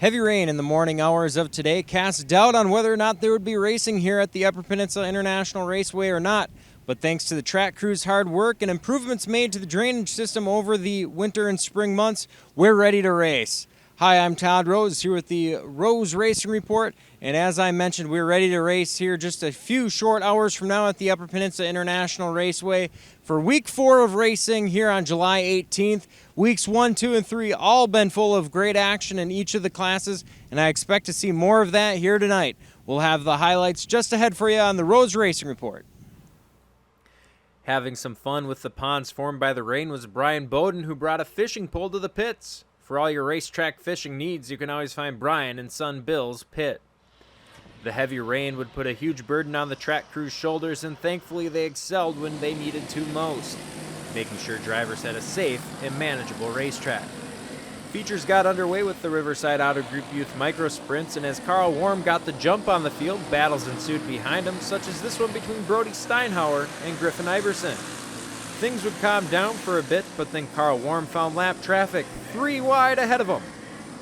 Heavy rain in the morning hours of today cast doubt on whether or not there would be racing here at the Upper Peninsula International Raceway or not. But thanks to the track crew's hard work and improvements made to the drainage system over the winter and spring months, we're ready to race. Hi, I'm Todd Rose here with the Rose Racing Report, and as I mentioned, we're ready to race here just a few short hours from now at the Upper Peninsula International Raceway for week 4 of racing here on July 18th. Weeks 1, 2, and 3 all been full of great action in each of the classes, and I expect to see more of that here tonight. We'll have the highlights just ahead for you on the Rose Racing Report. Having some fun with the ponds formed by the rain was Brian Bowden, who brought a fishing pole to the pits. For all your racetrack fishing needs, you can always find Brian in son Bill's pit. The heavy rain would put a huge burden on the track crew's shoulders, and thankfully they excelled when they needed to most, making sure drivers had a safe and manageable racetrack. Features got underway with the Riverside Auto Group Youth Micro Sprints, and as Carl Worm got the jump on the field, battles ensued behind him, such as this one between Brody Steinhauer and Griffin Iverson. Things would calm down for a bit, but then Carl Worm found lap traffic 3 wide ahead of him.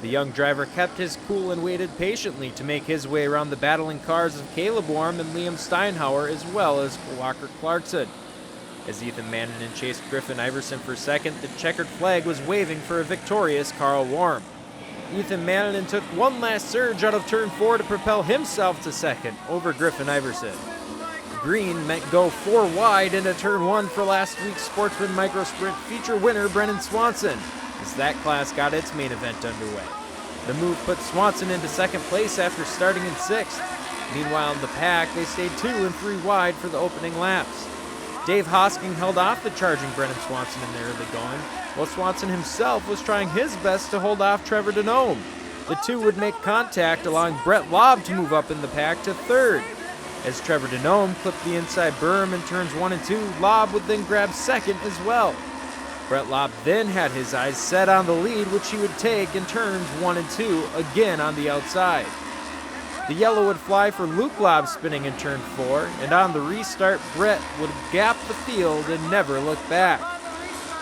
The young driver kept his cool and waited patiently to make his way around the battling cars of Caleb Worm and Liam Steinhauer, as well as Walker Clarkson. As Ethan Mannanen chased Griffin Iverson for second, the checkered flag was waving for a victorious Carl Worm. Ethan Mannanen took one last surge out of turn 4 to propel himself to second over Griffin Iverson. Green meant go 4 wide into turn 1 for last week's Sportsman Micro Sprint feature winner Brennan Swanson, as that class got its main event underway. The move put Swanson into second place after starting in 6th. Meanwhile in the pack, they stayed 2 and 3 wide for the opening laps. Dave Hosking held off the charging Brennan Swanson in the early going, while Swanson himself was trying his best to hold off Trevor Denome. The two would make contact, allowing Brett Lobb to move up in the pack to 3rd. As Trevor Denome clipped the inside berm in turns 1 and 2, Lobb would then grab 2nd as well. Brett Lobb then had his eyes set on the lead, which he would take in turns 1 and 2, again on the outside. The yellow would fly for Luke Lobb spinning in turn 4, and on the restart, Brett would gap the field and never look back.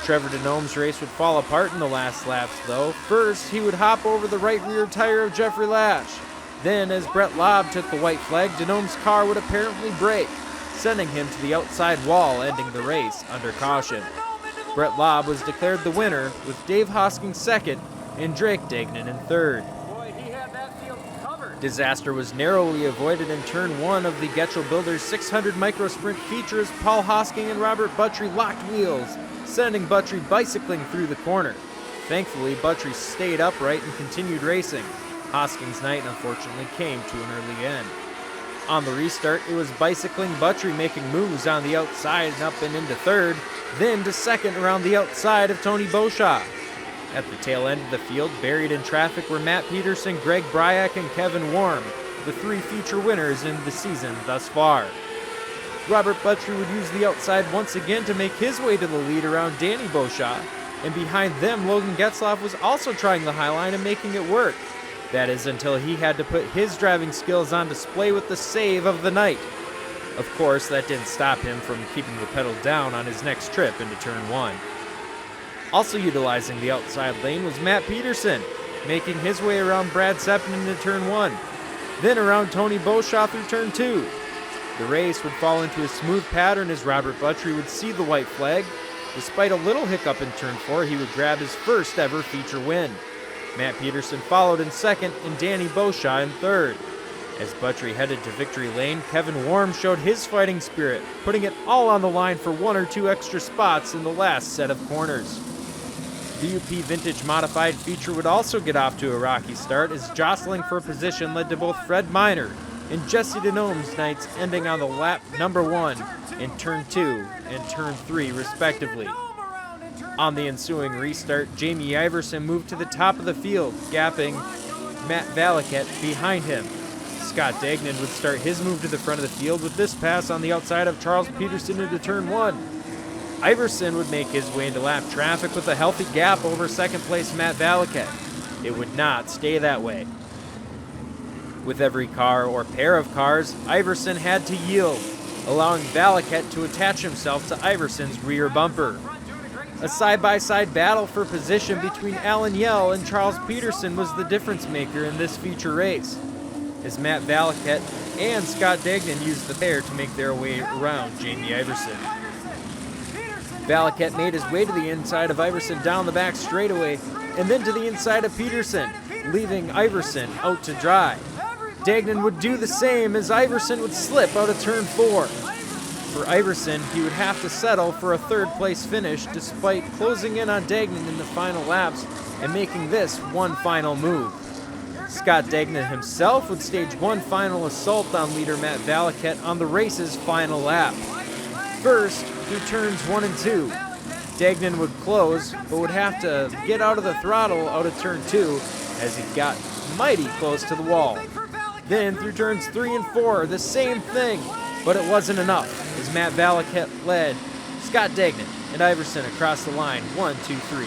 Trevor Denome's race would fall apart in the last laps, though. First, he would hop over the right rear tire of Jeffrey Lash. Then, as Brett Lobb took the white flag, Denome's car would apparently break, sending him to the outside wall, ending the race under caution. Brett Lobb was declared the winner, with Dave Hosking 2nd and Drake Degnan in 3rd. Disaster was narrowly avoided in turn 1 of the Getchell Builders 600 Micro Sprint feature as Paul Hosking and Robert Buttrey locked wheels, sending Buttrey bicycling through the corner. Thankfully, Buttrey stayed upright and continued racing. Hosking's night unfortunately came to an early end. On the restart, it was bicycling Buttrey making moves on the outside and up and into 3rd, then to 2nd around the outside of Tony Beauchamp. At the tail end of the field, buried in traffic, were Matt Peterson, Greg Bryak, and Kevin Worm, the 3 feature winners in the season thus far. Robert Buttrey would use the outside once again to make his way to the lead around Danny Beauchamp, and behind them, Logan Getzloff was also trying the high line and making it work. That is until he had to put his driving skills on display with the save of the night. Of course, that didn't stop him from keeping the pedal down on his next trip into turn 1. Also utilizing the outside lane was Matt Peterson, making his way around Brad Seppin into turn 1, then around Tony Beauchamp through turn 2. The race would fall into a smooth pattern as Robert Buttrey would see the white flag. Despite a little hiccup in turn 4, he would grab his first ever feature win. Matt Peterson followed in 2nd and Danny Beauchamp in 3rd. As Buttrey headed to victory lane, Kevin Worm showed his fighting spirit, putting it all on the line for 1 or 2 extra spots in the last set of corners. The UP Vintage Modified feature would also get off to a rocky start as jostling for position led to both Fred Minor and Jesse Denome's nights, ending on the lap number 1 in turn 2 and turn 3 respectively. On the ensuing restart, Jamie Iverson moved to the top of the field, gapping Matt Valaket behind him. Scott Degnan would start his move to the front of the field with this pass on the outside of Charles Peterson into turn 1. Iverson would make his way into lap traffic with a healthy gap over second place Matt Valaket. It would not stay that way. With every car or pair of cars, Iverson had to yield, allowing Valaket to attach himself to Iverson's rear bumper. A side-by-side battle for position between Alan Yell and Charles Peterson was the difference maker in this feature race, as Matt Valaket and Scott Degnan used the pair to make their way around Jamie Iverson. Valaket made his way to the inside of Iverson down the back straightaway, and then to the inside of Peterson, leaving Iverson out to dry. Degnan would do the same as Iverson would slip out of turn 4. For Iverson, he would have to settle for a third-place finish despite closing in on Degnan in the final laps and making this one final move. Scott Degnan himself would stage one final assault on leader Matt Valaket on the race's final lap. First, through turns 1 and 2, Degnan would close, but would have to get out of the throttle out of turn 2 as he got mighty close to the wall. Then through turns 3 and 4, the same thing, but it wasn't enough as Matt Valaket led Scott Degnan and Iverson across the line 1, 2, 3.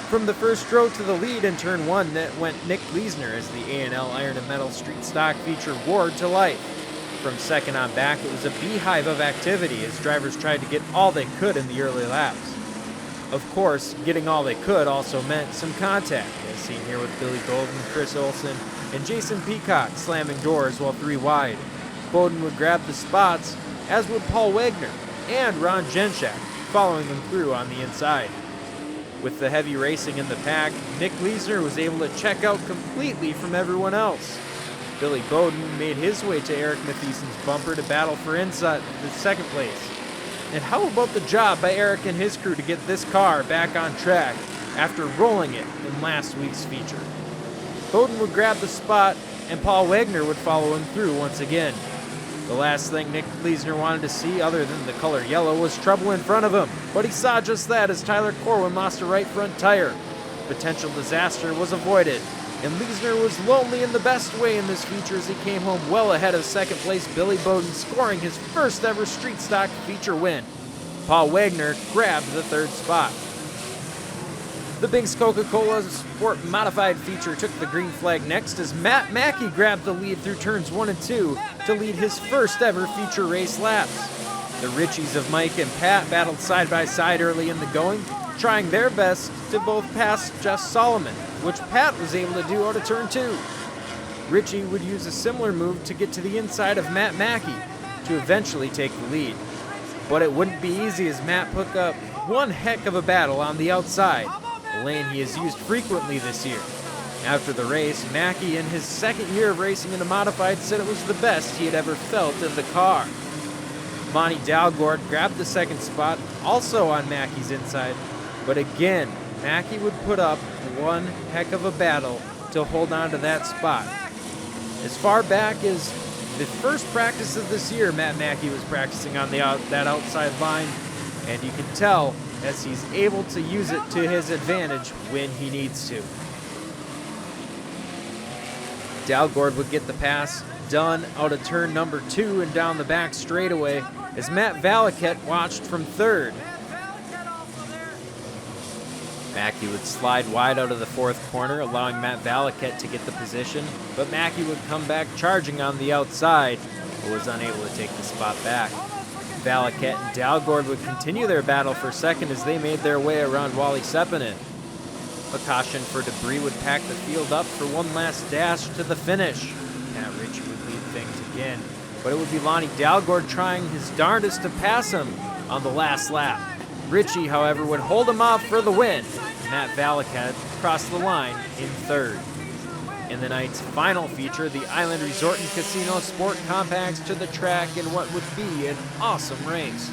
From the first row to the lead in turn 1 went Nick Leisner as the A&L Iron and Metal Street Stock feature roared to life. From second on back, it was a beehive of activity as drivers tried to get all they could in the early laps. Of course, getting all they could also meant some contact, as seen here with Billy Bowden, Chris Olson, and Jason Peacock slamming doors while 3 wide. Bowden would grab the spots, as would Paul Wagner and Ron Jenshak, following them through on the inside. With the heavy racing in the pack, Nick Leisner was able to check out completely from everyone else. Billy Bowden made his way to Eric Matheson's bumper to battle for inside the second place. And how about the job by Eric and his crew to get this car back on track after rolling it in last week's feature? Bowden would grab the spot, and Paul Wagner would follow him through once again. The last thing Nick Leisner wanted to see, other than the color yellow, was trouble in front of him, but he saw just that as Tyler Corwin lost a right front tire. Potential disaster was avoided, and Leisner was lonely in the best way in this feature as he came home well ahead of second place Billy Bowden, scoring his first ever street stock feature win. Paul Wagner grabbed the third spot. The Binks Coca-Cola Sport Modified feature took the green flag next as Matt Mackey grabbed the lead through turns 1 and 2 to lead his first ever feature race laps. The Richies of Mike and Pat battled side by side early in the going, trying their best to both pass Jess Solomon, which Pat was able to do out of turn 2. Richie would use a similar move to get to the inside of Matt Mackey to eventually take the lead. But it wouldn't be easy as Matt put up one heck of a battle on the outside, a lane he has used frequently this year. After the race, Mackey, in his second year of racing in a modified, said it was the best he had ever felt in the car. Monty Dalgord grabbed the second spot, also on Mackey's inside, but again, Mackey would put up one heck of a battle to hold on to that spot. As far back as the first practice of this year, Matt Mackey was practicing on that outside line, and you can tell as he's able to use it to his advantage when he needs to. Dalgord would get the pass done out of turn number 2 and down the back straightaway as Matt Valaket watched from third. Mackey would slide wide out of the fourth corner, allowing Matt Valaket to get the position, but Mackey would come back charging on the outside, but was unable to take the spot back. Valaket and Dalgord would continue their battle for second as they made their way around Wally Sepinen. A caution for debris would pack the field up for one last dash to the finish. Matt Ritchie would lead things again, but it would be Lonnie Dalgord trying his darndest to pass him on the last lap. Ritchie, however, would hold him off for the win. Matt Valaket crossed the line in third. In the night's final feature, the Island Resort and Casino Sport Compacts to the track in what would be an awesome race.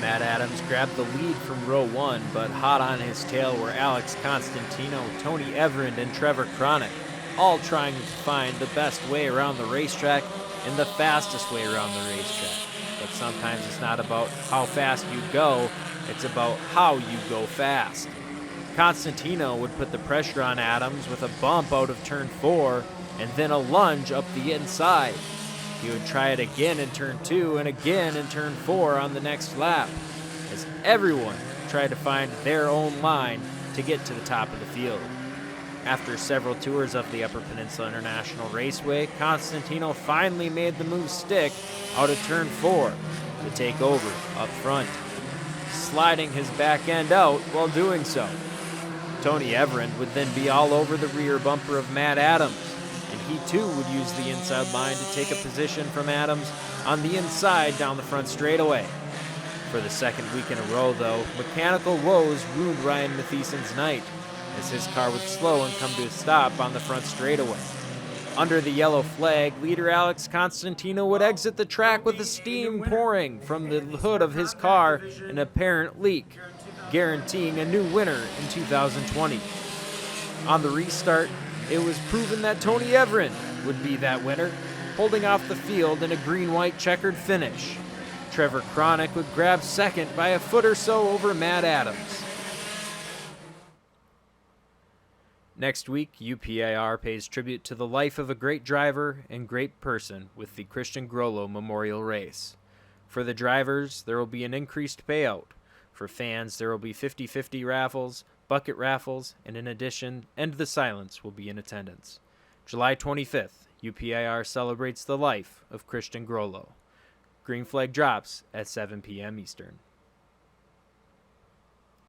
Matt Adams grabbed the lead from row 1, but hot on his tail were Alex Constantino, Tony Everand, and Trevor Cronick, all trying to find the best way around the racetrack and the fastest way around the racetrack. But sometimes it's not about how fast you go, it's about how you go fast. Constantino would put the pressure on Adams with a bump out of turn 4 and then a lunge up the inside. He would try it again in turn 2 and again in turn 4 on the next lap, as everyone tried to find their own line to get to the top of the field. After several tours of the Upper Peninsula International Raceway, Constantino finally made the move stick out of turn 4 to take over up front. sliding his back end out while doing so. Tony Everand would then be all over the rear bumper of Matt Adams, and he too would use the inside line to take a position from Adams on the inside down the front straightaway. For the second week in a row, though, mechanical woes ruined Ryan Matheson's night, as his car would slow and come to a stop on the front straightaway. Under the yellow flag, leader Alex Constantino would exit the track with the steam pouring from the hood of his car, an apparent leak, guaranteeing a new winner in 2020. On the restart, it was proven that Tony Everand would be that winner, holding off the field in a green-white checkered finish. Trevor Kronick would grab second by a foot or so over Matt Adams. Next week, UPIR pays tribute to the life of a great driver and great person with the Christian Grollo Memorial Race. For the drivers, there will be an increased payout. For fans, there will be 50-50 raffles, bucket raffles, and in addition, End the Silence will be in attendance. July 25th, UPIR celebrates the life of Christian Grollo. Green flag drops at 7 p.m. Eastern.